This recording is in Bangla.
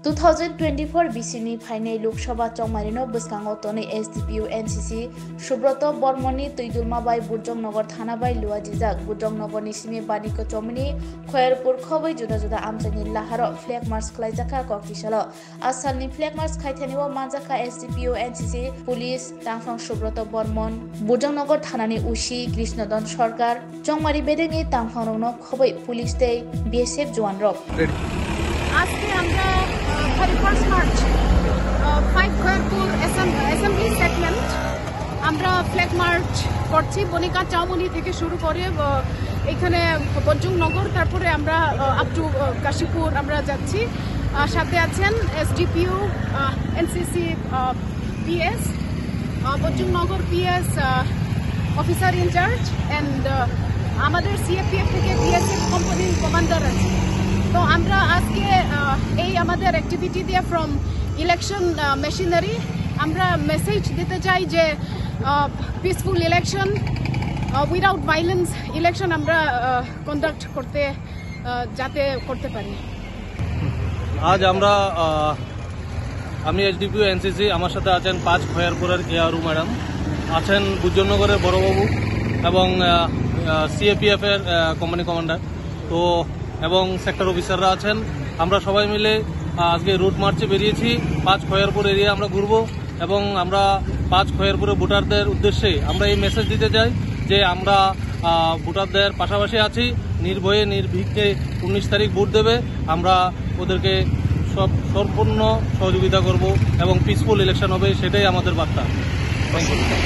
2024 बिसिनि फाइनाल लोकसभा चौमारिनो बसकांगो तोनै एसडीपीयू एनसीसी सुब्रत बर्मननि तैदुलमा बाय बुर्जंनगर थाना बाय लुआजिजाक बुर्जंनगरनि सिमे बानिको चौमनि खयरपुर खबै जुदा जुदा आमचानि लाहारो फ्लैग मार्च खलाइजाखा कक्तिसालो आसामनि फ्लैग मार्च खायथानिवा मानजाखा एसडीपीयू एनसीसी पुलिस तांफां सुब्रत बर्मन बुर्जंनगर थानानि उसी कृष्णदन सरकार चौमारि बेदेंनि तांफांनो खबै पुलिस दै बीएसएफ जवान रक আজকে আমরা 31 মার্চ 5 খয়রপুর অ্যাসেম্বলি সেগমেন্ট আমরা ফ্ল্যাগ মার্চ করছি বনিকা চাউমনি থেকে শুরু করে এখানে বজ্রংনগর তারপরে আমরা আপ টু কাশীপুর আমরা যাচ্ছি সাথে আছেন SDPU NCC PS Bajrangnagar PS officer in charge and আমাদের সিএপিএফ থেকে বিএসএফ কোম্পানির কমান্ডার আছে। তো আমরা আজকে এই আমাদের অ্যাক্টিভিটি দিয়ে ফ্রম ইলেকশন মেশিনারি আমরা মেসেজ দিতে চাই যে peaceful election without violence election আমরা কন্ডাক্ট করতে যাতে করতে পারি। আজ আমরা আমি এসডিপিইউ এনসিসি আমার সাথে আছেন 5 খয়রপুরের এআরও ম্যাডাম আছেন বুর্জংনগরের বড়বাবু এবং সিএপিএফ এর কোম্পানি কমান্ডার তো এবং সেক্টর অফিসাররা আছেন। আমরা সবাই মিলে আজকে রুট মার্চে বেরিয়েছি। 5 খয়রপুর এরিয়া আমরা ঘুরবো এবং আমরা 5 খয়রপুরের ভোটারদের উদ্দেশ্যে আমরা এই মেসেজ দিতে চাই যে আমরা ভোটারদের পাশাপাশি আছি, নির্ভয়ে নির্ভীকে 19 তারিখ ভোট দেবে। আমরা ওদেরকে সম্পূর্ণ সহযোগিতা করব এবং পিসফুল ইলেকশন হবে, সেটাই আমাদের বার্তা। Thank you.